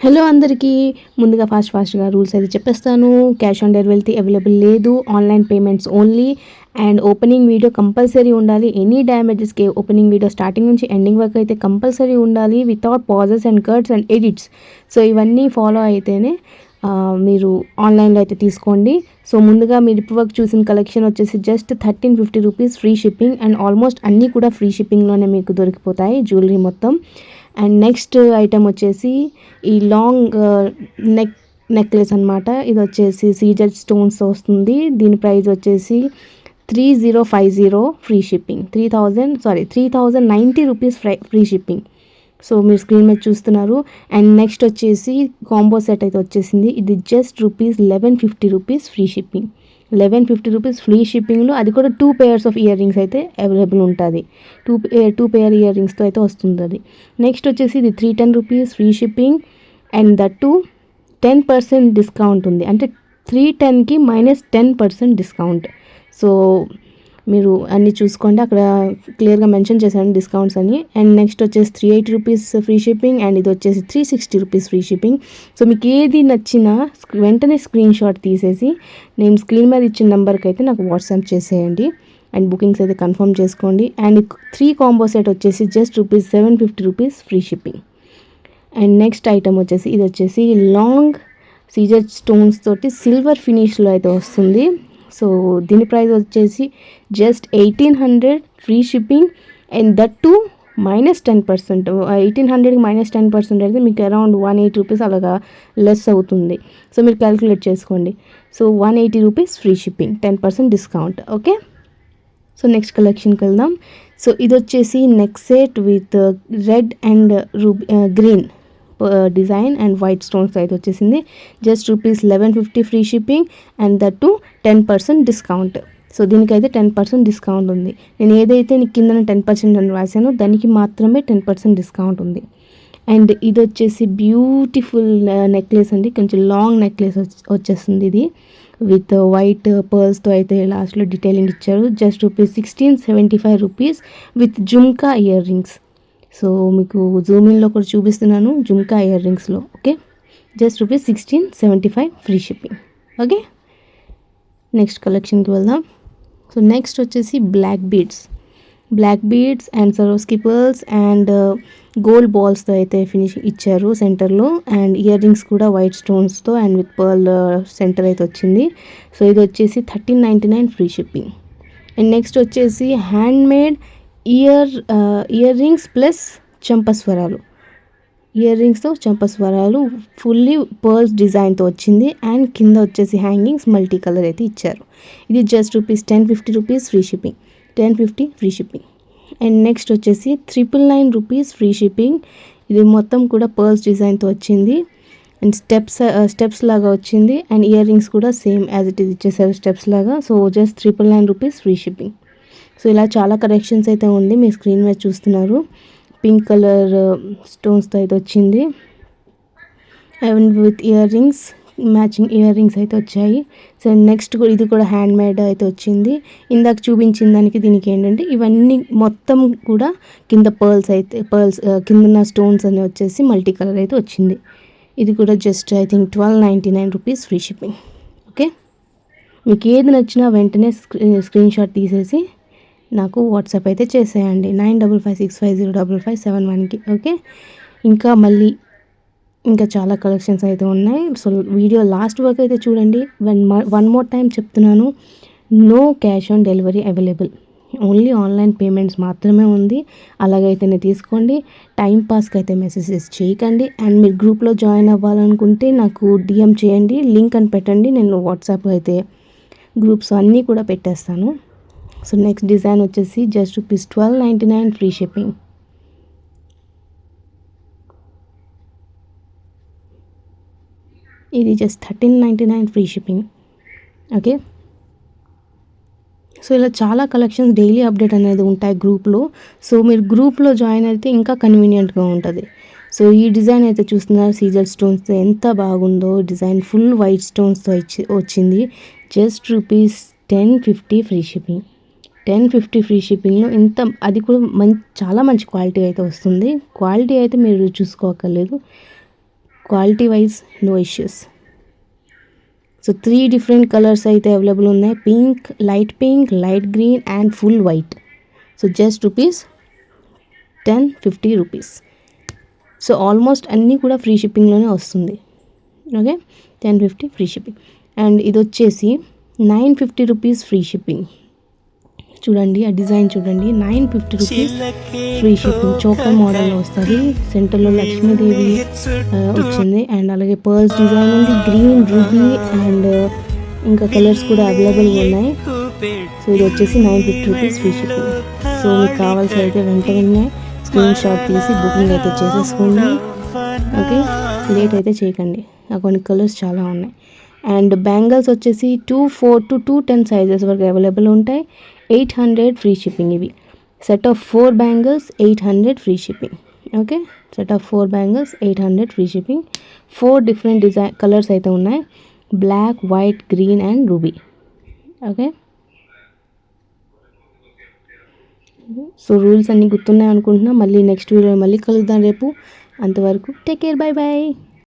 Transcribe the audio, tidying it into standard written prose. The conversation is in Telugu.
హలో అందరికీ. ముందుగా ఫాస్ట్గా రూల్స్ అయితే చెప్పేస్తాను. క్యాష్ ఆన్ డెలివరీ అవైలబుల్ లేదు, online payments only. And opening video compulsory ఉండాలి. ఎనీ డ్యామేజెస్కి ఓపెనింగ్ వీడియో స్టార్టింగ్ నుంచి ఎండింగ్ వరకు అయితే కంపల్సరీ ఉండాలి, without pauses and cuts and edits. So ఇవన్నీ ఫాలో అయితేనే మీరు ఆన్లైన్లో అయితే తీసుకోండి. సో ముందుగా మీరు ఇప్పుడు వరకు చూసిన కలెక్షన్ వచ్చేసి just 1350 rupees free shipping. And almost అన్నీ కూడా ఫ్రీ షిప్పింగ్లోనే మీకు దొరికిపోతాయి, జ్యువెలరీ మొత్తం. అండ్ నెక్స్ట్ ఐటమ్ వచ్చేసి ఈ లాంగ్ నెక్లెస్ అనమాట. ఇది వచ్చేసి సీజర్ స్టోన్స్ వస్తుంది. దీని ప్రైస్ వచ్చేసి 3050 free shipping. 3090 rupees free shipping. So మీరు స్క్రీన్ మీద చూస్తున్నారు. అండ్ నెక్స్ట్ వచ్చేసి కాంబో సెట్ అయితే వచ్చేసింది. ఇది just rupees 1150 rupees free shipping. 1150 rupees free షిప్పింగ్లో, అది కూడా 2 pairs ఆఫ్ ఇయర్ రింగ్స్ అయితే అవైలబుల్ ఉంటుంది. టూ పేర్ ఇయర్ రింగ్స్తో అయితే వస్తుంది అది. నెక్స్ట్ వచ్చేసి ఇది 310 rupees free shipping. And that 10% discount ఉంది, అంటే 310కి -10% డిస్కౌంట్. సో మీరు అన్నీ చూసుకోండి, అక్కడ క్లియర్గా మెన్షన్ చేశాను డిస్కౌంట్స్ అని. అండ్ నెక్స్ట్ వచ్చేసి 380 రూపీస్ ఫ్రీ షిప్పింగ్. అండ్ ఇది వచ్చేసి 360 రూపీస్ ఫ్రీ షిప్పింగ్. సో మీకు ఏది నచ్చినా వెంటనే స్క్రీన్ షాట్ తీసేసి నేను స్క్రీన్ మీద ఇచ్చిన నెంబర్కి అయితే నాకు వాట్సాప్ చేసేయండి. అండ్ బుకింగ్స్ అయితే కన్ఫర్మ్ చేసుకోండి. అండ్ 3 కాంబో సెట్ వచ్చేసి just rupees 750 rupees free shipping. And next item వచ్చేసి ఇది వచ్చేసి లాంగ్ సీజర్ స్టోన్స్ తోటి సిల్వర్ ఫినిష్లో అయితే వస్తుంది. సో దీని ప్రైస్ వచ్చేసి just 1800 free shipping. And that -10%. 1800కి -10% అయితే మీకు అరౌండ్ 180 రూపీస్ అలాగా లెస్ అవుతుంది. సో మీరు క్యాలిక్యులేట్ చేసుకోండి. So 180 rupees free shipping, 10% discount. Okay. So next కలెక్షన్కి వెళ్దాం. సో ఇది వచ్చేసి neck set with red and green design and white stones అయితే వచ్చేసింది. Just rupees 1150 free shipping. And that 10% discount. So దీనికైతే 10% డిస్కౌంట్ ఉంది. నేను ఏదైతే కింద 10% అని రాశానో దానికి మాత్రమే 10% డిస్కౌంట్ ఉంది. అండ్ ఇది వచ్చేసి బ్యూటిఫుల్ నెక్లెస్ అండి, కొంచెం లాంగ్ నెక్లెస్ వచ్చేస్తుంది. ఇది విత్ వైట్ పర్ల్స్తో అయితే లాస్ట్లో డీటెయిలింగ్ ఇచ్చారు. Just rupees 1675 rupees with jhumka ear rings. So మీకు జూమిన్లో కూడా చూపిస్తున్నాను, జుమ్కా ఇయర్ రింగ్స్లో. Okay, just rupees 1675 free shipping. Okay, next కలెక్షన్కి వెళ్దాం. సో నెక్స్ట్ వచ్చేసి black beads and Swarovski pearls and gold బాల్స్తో అయితే ఫినిషింగ్ ఇచ్చారు సెంటర్లో. అండ్ ఇయర్ రింగ్స్ కూడా వైట్ స్టోన్స్తో అండ్ విత్ పర్ల్ సెంటర్ అయితే వచ్చింది. సో ఇది వచ్చేసి 1399 ఫ్రీ షిప్పింగ్. అండ్ నెక్స్ట్ వచ్చేసి handmade ear rings plus చంపస్వరాలు, year రింగ్స్తో చంపస్వరాలు fully pearls డిజైన్తో వచ్చింది. అండ్ కింద వచ్చేసి హ్యాంగింగ్స్ మల్టీ కలర్ అయితే ఇచ్చారు. ఇది just rupees 1050 rupees free shipping, 1050 free shipping. And next వచ్చేసి 999 రూపీస్ ఫ్రీ షిప్పింగ్. ఇది మొత్తం కూడా పర్ల్స్ డిజైన్తో వచ్చింది. అండ్ స్టెప్స్ లాగా వచ్చింది. అండ్ ఇయర్ రింగ్స్ కూడా సేమ్ యాజ్ ఇట్ ఈస్ ఇచ్చేసారు స్టెప్స్ లాగా. So just 999 rupees free shipping. So ఇలా చాలా కలెక్షన్స్ అయితే ఉంది, మీ స్క్రీన్ మీద చూస్తున్నారు. పింక్ కలర్ స్టోన్స్తో అయితే వచ్చింది. And with ear rings, matching ear rings అయితే వచ్చాయి. సో నెక్స్ట్ ఇది కూడా హ్యాండ్ మేడ్ అయితే వచ్చింది. ఇందాక చూపించిన దానికి దీనికి ఏంటంటే ఇవన్నీ మొత్తం కూడా కింద పర్ల్స్ కింద స్టోన్స్ అని వచ్చేసి మల్టీ కలర్ అయితే వచ్చింది. ఇది కూడా just I think 1299 rupees free shipping. Okay, మీకు ఏది నచ్చినా వెంటనే స్క్రీన్ షాట్ తీసేసి నాకు వాట్సాప్ అయితే చేసేయండి 9556505571కి. ఓకే, ఇంకా చాలా కలెక్షన్స్ అయితే ఉన్నాయి. సో వీడియో లాస్ట్ వరకు అయితే చూడండి. వన్ మోర్ టైం చెప్తున్నాను, no cash on delivery available, only online payments మాత్రమే ఉంది. అలాగైతేనే తీసుకోండి. టైంపాస్కి అయితే మెసేజెస్ చేయకండి. అండ్ మీరు గ్రూప్లో జాయిన్ అవ్వాలనుకుంటే నాకు DM చేయండి, లింక్ అని పెట్టండి. నేను వాట్సాప్ అయితే గ్రూప్స్ అన్నీ కూడా పెట్టేస్తాను. సో నెక్స్ట్ డిజైన్ వచ్చేసి జస్ట్ రూపీస్ 1299 ఫ్రీ షిప్పింగ్. ఇది just 1399 free shipping. Okay, so ఇలా చాలా కలెక్షన్స్ డైలీ అప్డేట్ అనేది ఉంటాయి గ్రూప్లో. సో మీరు గ్రూప్లో జాయిన్ అయితే ఇంకా కన్వీనియంట్గా ఉంటుంది. సో ఈ డిజైన్ అయితే చూస్తున్నారు, సీజర్ స్టోన్స్తో ఎంత బాగుందో డిజైన్. ఫుల్ వైట్ స్టోన్స్తో వచ్చింది. Just rupees 1050 free shipping. 1050 free షిప్పింగ్లో ఇంత, అది కూడా చాలా మంచి క్వాలిటీ అయితే వస్తుంది. క్వాలిటీ అయితే మీరు చూసుకోక్కర్లేదు, quality wise no issues. So 3 different colours అయితే అవైలబుల్ ఉన్నాయి, pink, light green and full white. So just rupees 1050 rupees. So almost అన్నీ కూడా ఫ్రీ షిప్పింగ్లోనే వస్తుంది. Okay, 1050 free shipping. అండ్ ఇది వచ్చేసి 950 రూపీస్ ఫ్రీ షిప్పింగ్. చూడండి ఆ డిజైన్ చూడండి, 950 రూపీస్ ఫ్రీ షిప్పింగ్. చోకర్ మోడల్లో వస్తుంది, సెంటర్లో లక్ష్మీదేవి వచ్చింది అండ్ అలాగే పర్ల్స్ డిజైన్ ఉంది, గ్రీన్, రూబీ అండ్ ఇంకా కలర్స్ కూడా అవైలబుల్గా ఉన్నాయి. సో ఇది వచ్చేసి 950 రూపీస్ ఫ్రీ షిప్పింగ్. సో మీకు కావాల్సి అయితే వెంటనే స్క్రీన్ షాట్ తీసి బుకింగ్ అయితే చేసేసుకోండి. ఓకే, లేట్ అయితే చేయకండి, కొన్ని కలర్స్ చాలా ఉన్నాయి. అండ్ బ్యాంగిల్స్ వచ్చేసి 2-4 to 210 సైజెస్ వరకు అవైలబుల్ ఉంటాయి. 800 ఫ్రీ షిప్పింగ్. ఇవి set of 4 bangles 800 free shipping. Okay, set of 4 bangles 800 free shipping. 4 different design colours అయితే ఉన్నాయి, black, white, green and ruby. Okay, so rules అన్నీ గుర్తున్నాయి అనుకుంటున్నా. మళ్ళీ నెక్స్ట్ వీడియో మళ్ళీ కలుద్దాం రేపు. అంతవరకు టేక్ కేర్, బై బాయ్.